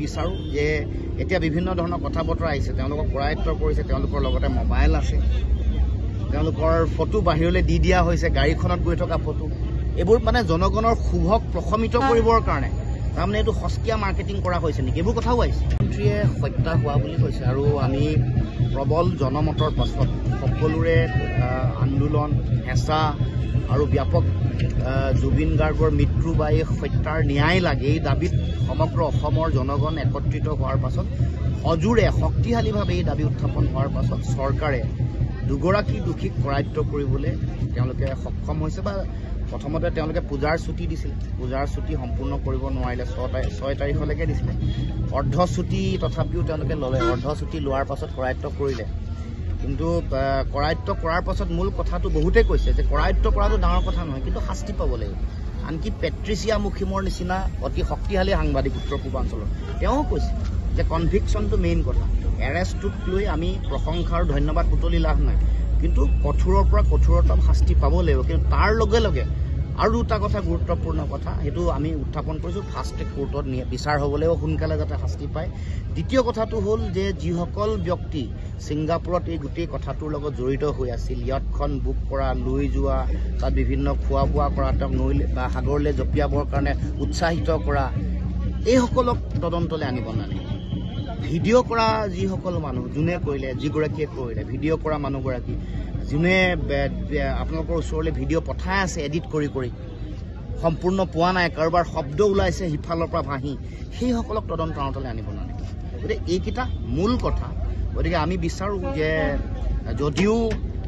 বিচাৰোঁ যে এতিয়া বিভিন্ন ধৰণৰ কথা বতৰা আহিছে, তেওঁলোকক কৰায়ত্ব কৰিছে, তেওঁলোকৰ লগতে মোবাইল আছে, তেওঁলোকৰ ফটো বাহিৰলৈ দি দিয়া হৈছে, গাড়ীখনত গৈ থকা ফটো, এইবোৰ মানে জনগণৰ শুভক প্ৰশমিত কৰিবৰ কাৰণে তাৰমানে এইটো সস্তীয়া মাৰ্কেটিং কৰা হৈছে নেকি, এইবোৰ কথাও আহিছে। মন্ত্ৰীয়ে হত্যা হোৱা বুলি কৈছে আৰু আমি প্ৰবল জনমতৰ পাছত সকলোৰে আন্দোলন, হেঁচা আৰু ব্যাপক জুবিন গাৰ্গৰ মৃত্যু বা এই হত্যাৰ ন্যায় লাগে এই দাবীত সমগ্ৰ অসমৰ জনগণ একত্ৰিত হোৱাৰ পাছত সজোৰে শক্তিশালীভাৱে এই দাবী উত্থাপন হোৱাৰ পাছত চৰকাৰে দুগৰাকী দোষীক কৰায়ত্ব কৰিবলৈ তেওঁলোকে সক্ষম হৈছে। বা প্ৰথমতে তেওঁলোকে পূজাৰ ছুটি দিছিল, পূজাৰ ছুটি সম্পূৰ্ণ কৰিব নোৱাৰিলে, 6 তাৰিখলৈকে দিছিলে, অৰ্ধ ছুটি তথাপিও তেওঁলোকে ল'লে, অৰ্ধ ছুটি লোৱাৰ পাছত কৰায়ত্ব কৰিলে। কিন্তু কৰায়ত্ব কৰাৰ পাছত মূল কথাটো বহুতেই কৈছে যে কৰায়ত্ব কৰাটো ডাঙৰ কথা নহয়, কিন্তু শাস্তি পাব লাগিব। আনকি পেট্ৰিচিয়া মুখিমৰ নিচিনা অতি শক্তিশালী সাংবাদিক উত্তৰ পূৰ্বাঞ্চলৰ তেওঁ কৈছে যে কনভিকশ্যনটো মেইন কথা, এৰেষ্টটোক লৈ আমি প্ৰশংসা আৰু ধন্যবাদ বুটলি লাভ নাই, কিন্তু কঠোৰৰ পৰা কঠোৰতম শাস্তি পাব লাগিব। কিন্তু তাৰ লগে লগে আৰু দুটা কথা গুৰুত্বপূৰ্ণ কথা সেইটো আমি উত্থাপন কৰিছোঁ, ফাষ্ট ট্ৰেক কোৰ্টত বিচাৰ হ'বলৈও সোনকালে যাতে শাস্তি পায়। দ্বিতীয় কথাটো হ'ল যে যিসকল ব্যক্তি ছিংগাপুৰত এই গোটেই কথাটোৰ লগত জড়িত হৈ আছিল, ইয়াতখন বুক কৰা, লৈ যোৱা, তাত বিভিন্ন খোৱা বোৱা কৰা, তেওঁক নৈ বা সাগৰলৈ জঁপিয়াবৰ কাৰণে উৎসাহিত কৰা, এইসকলক তদন্তলৈ আনিব নালাগে। ভিডিঅ' কৰা যিসকল মানুহ, যোনে কৰিলে, যিগৰাকীয়ে কৰিলে, ভিডিঅ' কৰা মানুহগৰাকী যোনে আপোনালোকৰ ওচৰলৈ ভিডিঅ' পঠাই আছে এডিট কৰি কৰি, সম্পূৰ্ণ পোৱা নাই, কাৰোবাৰ শব্দ ওলাইছে সিফালৰ পৰা ভাহি, সেইসকলক তদন্ত আঁতৰলৈ আনিব নালাগে। গতিকে এইকেইটা মূল কথা। গতিকে আমি বিচাৰোঁ যে যদিও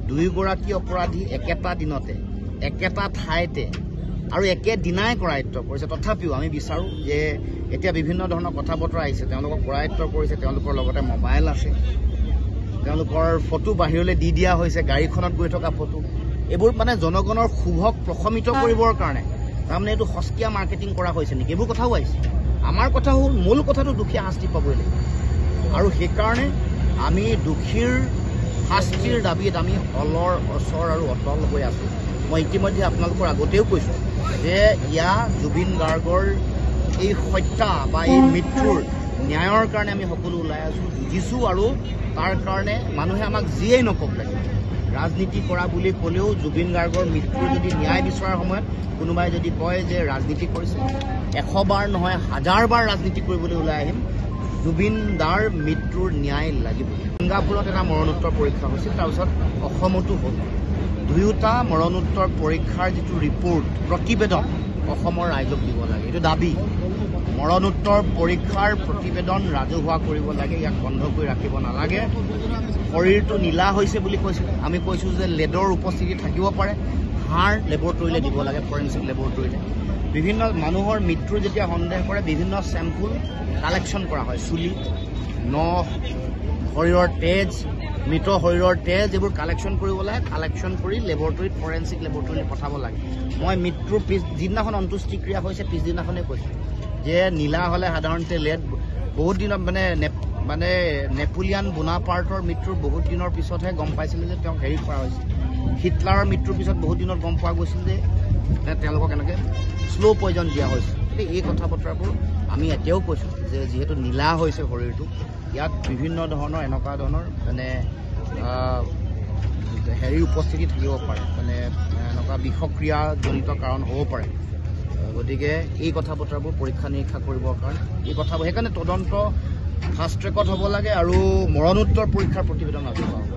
দুয়োগৰাকী অপৰাধী একেটা দিনতে একেটা ঠাইতে আৰু একেদিনাই কৰায়ত্ব কৰিছে, তথাপিও আমি বিচাৰোঁ যে এতিয়া বিভিন্ন ধৰণৰ কথা বতৰা আহিছে, তেওঁলোকক কৰায়ত্ব কৰিছে, তেওঁলোকৰ লগতে মোবাইল আছে, তেওঁলোকৰ ফটো বাহিৰলৈ দি দিয়া হৈছে, গাড়ীখনত গৈ থকা ফটো, এইবোৰ মানে জনগণৰ শুভক প্ৰশমিত কৰিবৰ কাৰণে তাৰমানে এইটো সস্তীয়া মাৰ্কেটিং কৰা হৈছে নেকি, এইবোৰ কথাও আহিছে। আমাৰ কথা হ'ল মূল কথাটো দোষীয়ে শাস্তি পাবই লাগিব, আৰু সেইকাৰণে আমি দোষীৰ শাস্তিৰ দাবীত আমি অলৰ অচৰ আৰু অটল হৈ আছোঁ। মই ইতিমধ্যে আপোনালোকৰ আগতেও কৈছোঁ যে জুবিন গাৰ্গৰ এই হত্যা বা এই মৃত্যুৰ ন্যায়ৰ কাৰণে আমি সকলো ওলাই আছোঁ, যুঁজিছোঁ, আৰু তাৰ কাৰণে মানুহে আমাক যিয়েই নকওক লাগে, ৰাজনীতি কৰা বুলি ক'লেও জুবিন গাৰ্গৰ মৃত্যুৰ যদি ন্যায় বিচৰাৰ সময়ত কোনোবাই যদি কয় যে ৰাজনীতি কৰিছে, 100 বাৰ নহয় 1000 বাৰ ৰাজনীতি কৰিবলৈ ওলাই আহিম, জুবিন দাৰ মৃত্যুৰ ন্যায় লাগিব। ছিংগাপুৰত এটা মৰণোত্তৰ পৰীক্ষা হৈছিল, তাৰপিছত অসমতো হ'ল। দুয়োটা মৰণোত্তৰ পৰীক্ষাৰ যিটো ৰিপৰ্ট, প্ৰতিবেদন অসমৰ ৰাইজক দিব লাগে, এইটো দাবী। মৰণোত্তৰ পৰীক্ষাৰ প্ৰতিবেদন ৰাজহুৱা কৰিব লাগে, ইয়াক বন্ধ কৰি ৰাখিব নালাগে। শৰীৰটো নীলা হৈছে বুলি কৈছিলে, আমি কৈছোঁ যে লেডৰ উপস্থিতি থাকিব পাৰে, হাড় লেবৰেটৰীলৈ দিব লাগে, ফৰেনচিক লেবৰেটৰীলৈ। বিভিন্ন মানুহৰ মৃত্যুৰ যেতিয়া সন্দেহ কৰে বিভিন্ন চেম্পুল কালেকশ্যন কৰা হয়, চুলি, নখ, শৰীৰৰ তেজ, মৃত শৰীৰৰ তেজ, এইবোৰ কালেকশ্যন কৰিব লাগে, কালেকশ্যন কৰি লেবৰেটৰীত ফৰেনচিক লেবৰেটৰীলৈ পঠাব লাগে। মই মৃত্যুৰ যিদিনাখন অন্ত্যেষ্টিক্ৰিয়া হৈছে পিছদিনাখনেই কৈছোঁ যে নীলা হ'লে সাধাৰণতে লেড বহুত দিনত মানে নেপোলিয়ান বোনাপাৰ্টৰ মৃত্যুৰ বহুত দিনৰ পিছতহে গম পাইছিলে যে তেওঁক হেৰি কৰা হৈছিল। হিটলাৰৰ মৃত্যুৰ পিছত বহুত দিনত গম পোৱা গৈছিল যে তেওঁলোকক এনেকৈ শ্ল' পয়জন দিয়া হৈছিল। গতিকে এই কথা বতৰাবোৰ আমি এতিয়াও কৈছোঁ যে যিহেতু নীলা হৈছে শৰীৰটো, ইয়াত বিভিন্ন ধৰণৰ এনেকুৱা ধৰণৰ মানে হেৰি উপস্থিতি থাকিব পাৰে, মানে এনেকুৱা বিষক্ৰিয়াজনিত কাৰণ হ'ব পাৰে। গতিকে এই কথা বতৰাবোৰ পৰীক্ষা নিৰীক্ষা কৰিবৰ কাৰণে এই কথাবোৰ, সেইকাৰণে তদন্ত ফাষ্ট ট্ৰেকত হ'ব লাগে আৰু মৰণোত্তৰ পৰীক্ষাৰ প্ৰতিবেদন ৰাজহুৱা হ'ব।